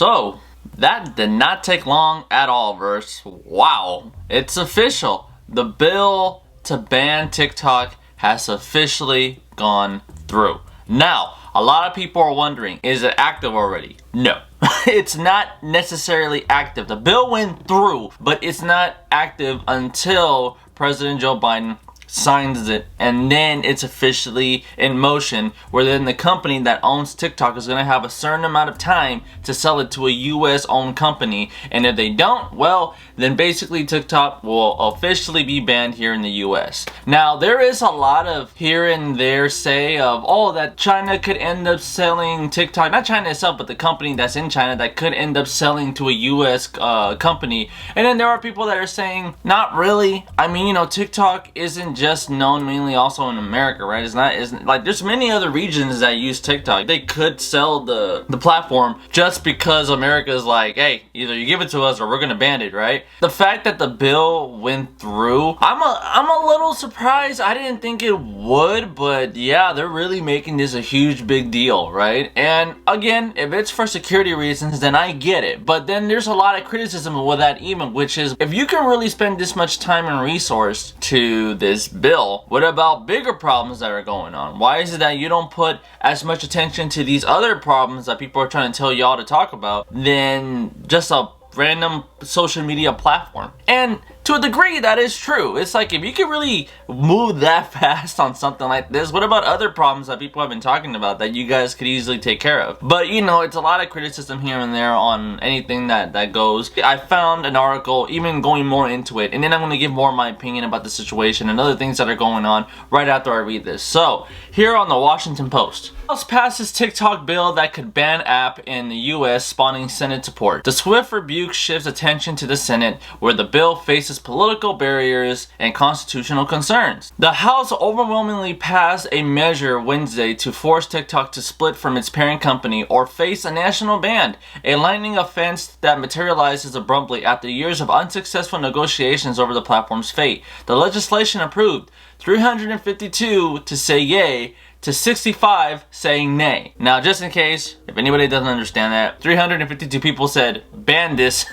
So, that did not take long at all, Verse. Wow. It's official. The bill to ban TikTok has officially gone through. Now, a lot of people are wondering, is it active already? No. It's not necessarily active. The bill went through, but it's not active until President Joe Biden signs it, and then it's officially in motion, where then the company that owns TikTok is going to have a certain amount of time to sell it to a US owned company, and if they don't, well, then basically TikTok will officially be banned here in the US. Now, there is a lot of here and there say of, oh, that China could end up selling TikTok, not China itself, but the company that's in China that could end up selling to a US company, and then there are people that are saying, not really. I mean, you know, TikTok isn't just known mainly also in America, right? Isn't like there's many other regions that use TikTok. They could sell the platform just because America is like, hey, either you give it to us or we're gonna ban it, right? The fact that the bill went through, I'm a little surprised. I didn't think it would, but yeah, they're really making this a huge big deal, right? And again, if it's for security reasons, then I get it. But then there's a lot of criticism with that even, which is if you can really spend this much time and resource to this bill, what about bigger problems that are going on? Why is it that you don't put as much attention to these other problems that people are trying to tell y'all to talk about than just a random social media platform? And to a degree, that is true. It's like, if you can really move that fast on something like this, what about other problems that people have been talking about that you guys could easily take care of? But, you know, it's a lot of criticism here and there on anything that goes. I found an article, even going more into it, and then I'm going to give more of my opinion about the situation and other things that are going on right after I read this. So, here on the Washington Post. House passes TikTok bill that could ban app in the US, spawning Senate support. The swift rebuke shifts attention to the Senate, where the bill faces political barriers and constitutional concerns. The House overwhelmingly passed a measure Wednesday to force TikTok to split from its parent company or face a national ban, a lightning offense that materializes abruptly after years of unsuccessful negotiations over the platform's fate. The legislation approved 352 to say yay, to 65 saying nay. Now, just in case, if anybody doesn't understand that, 352 people said ban this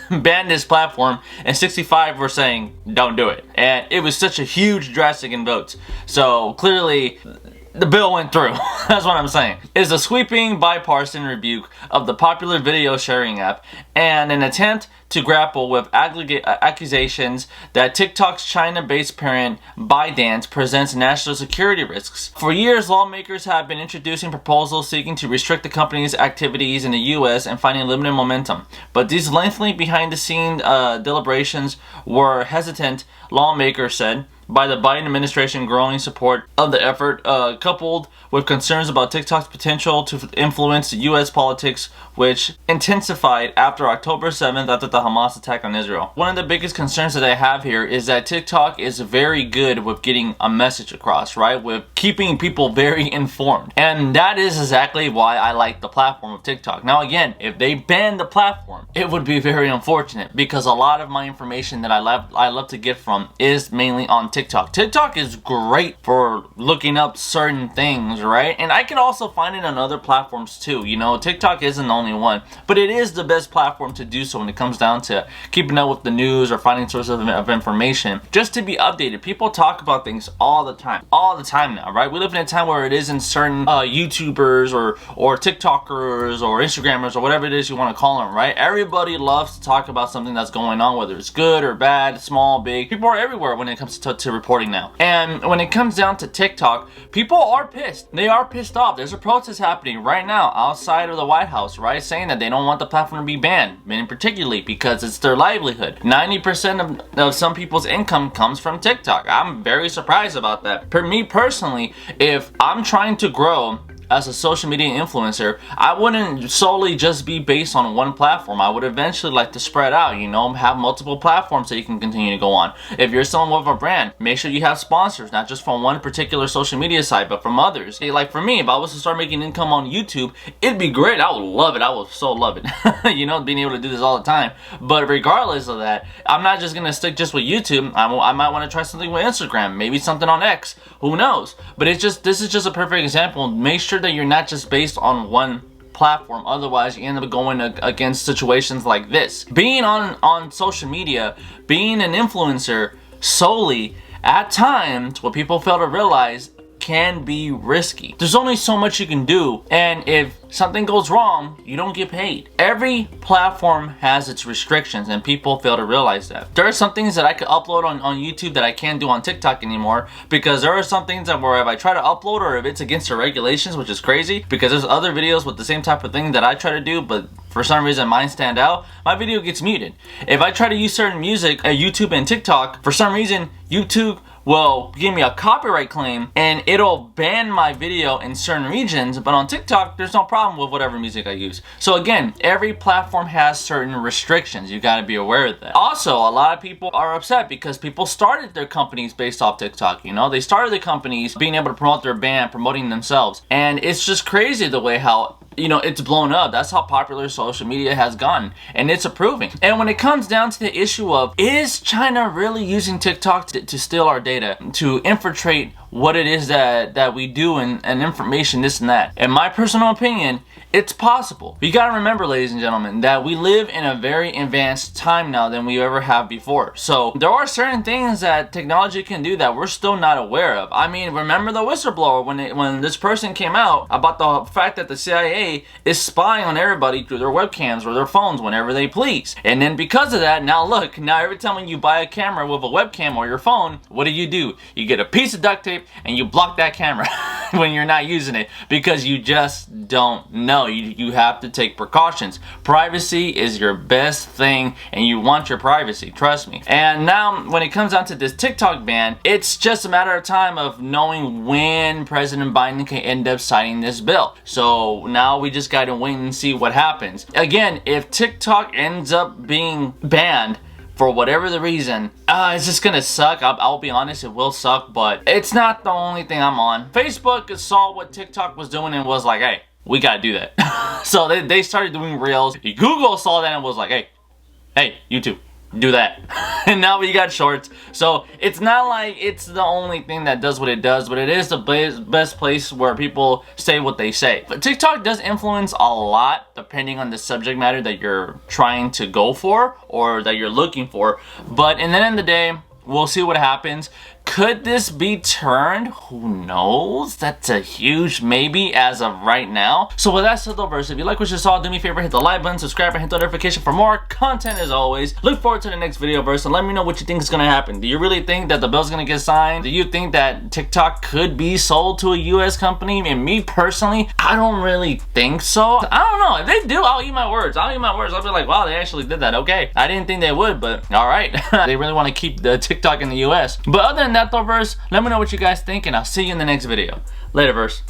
platform, and 65 were saying don't do it. And it was such a huge drastic in votes. So clearly, the bill went through. That's what I'm saying. It's a sweeping bipartisan rebuke of the popular video sharing app and an attempt to grapple with accusations that TikTok's China-based parent ByteDance presents national security risks. For years, lawmakers have been introducing proposals seeking to restrict the company's activities in the US and finding limited momentum. But these lengthy behind-the-scenes deliberations were hesitant, lawmakers said, by the Biden administration growing support of the effort, coupled with concerns about TikTok's potential to influence US politics, which intensified after October 7th after the Hamas attack on Israel. One of the biggest concerns that I have here is that TikTok is very good with getting a message across, right? With keeping people very informed. And that is exactly why I like the platform of TikTok. Now again, if they ban the platform, it would be very unfortunate because a lot of my information that I love to get from is mainly on TikTok. TikTok is great for looking up certain things, right? And I can also find it on other platforms too. You know, TikTok isn't the only one, but it is the best platform to do so when it comes down to keeping up with the news or finding sources of information, just to be updated. People talk about things all the time now, right? We live in a time where it isn't certain YouTubers or TikTokers or Instagrammers or whatever it is you want to call them, right? Everybody loves to talk about something that's going on, whether it's good or bad, small, big. People are everywhere when it comes to reporting now. And when it comes down to TikTok, people are pissed. They are pissed off. There's a protest happening right now outside of the White House, right? Saying that they don't want the platform to be banned, and particularly because it's their livelihood. 90% of some people's income comes from TikTok. I'm very surprised about that. For me personally, if I'm trying to grow as a social media influencer, I wouldn't solely just be based on one platform. I would eventually like to spread out, you know, have multiple platforms that you can continue to go on. If you're someone with a brand, make sure you have sponsors, not just from one particular social media site, but from others. Hey, like for me, if I was to start making income on YouTube, it'd be great. I would love it. I would so love it. You know, being able to do this all the time. But regardless of that, I'm not just gonna stick just with YouTube. I might want to try something with Instagram, maybe something on X. Who knows? But this is just a perfect example. Make sure that you're not just based on one platform. Otherwise, you end up going against situations like this. Being on social media, being an influencer solely, at times, what people fail to realize, can be risky. There's only so much you can do, and if something goes wrong, you don't get paid. Every platform has its restrictions, and people fail to realize that. There are some things that I could upload on YouTube that I can't do on TikTok anymore, because there are some things that where if I try to upload, or if it's against the regulations, which is crazy, because there's other videos with the same type of thing that I try to do, but for some reason mine stand out, my video gets muted. If I try to use certain music at YouTube and TikTok, for some reason YouTube will give me a copyright claim and it'll ban my video in certain regions, but on TikTok there's no problem with whatever music I use. So again, every platform has certain restrictions. You gotta be aware of that. Also, a lot of people are upset because people started their companies based off TikTok, you know? They started the companies being able to promote their band, promoting themselves, and it's just crazy the way how, you know, it's blown up. That's how popular social media has gone, and it's improving. And when it comes down to the issue of, is China really using TikTok to steal our data, to infiltrate what it is that we do and information, this and that? In my personal opinion, it's possible. You gotta remember, ladies and gentlemen, that we live in a very advanced time now than we ever have before. So there are certain things that technology can do that we're still not aware of. I mean, remember the whistleblower when this person came out about the fact that the CIA is spying on everybody through their webcams or their phones whenever they please. And then because of that, now look, now every time you buy a camera with a webcam or your phone, what do? You get a piece of duct tape and you block that camera when you're not using it, because you just don't know. You have to take precautions. Privacy is your best thing, and you want your privacy, trust me. And now when it comes down to this TikTok ban, it's just a matter of time of knowing when President Biden can end up signing this bill. So now we just gotta wait and see what happens. Again, if TikTok ends up being banned for whatever the reason, it's just gonna suck. I'll be honest, it will suck, but it's not the only thing I'm on. Facebook saw what TikTok was doing and was like, hey, we gotta do that. So they started doing Reels. Google saw that and was like, hey, YouTube, do that. And now we got Shorts. So it's not like it's the only thing that does what it does, but it is the best place where people say what they say. But TikTok does influence a lot depending on the subject matter that you're trying to go for or that you're looking for. But in the end of the day, we'll see what happens. Could this be turned? Who knows? That's a huge maybe as of right now. So with that said though, if you like what you saw, do me a favor, hit the like button, subscribe, and hit the notification for more content as always. Look forward to the next video, and let me know what you think is gonna happen. Do you really think that the bill's gonna get signed? Do you think that TikTok could be sold to a US company? And me personally, I don't really think so. I don't know. If they do, I'll eat my words. I'll be like, wow, they actually did that. Okay. I didn't think they would, but alright. They really want to keep the TikTok in the US. But other than that though, let me know what you guys think, and I'll see you in the next video. Later, verse.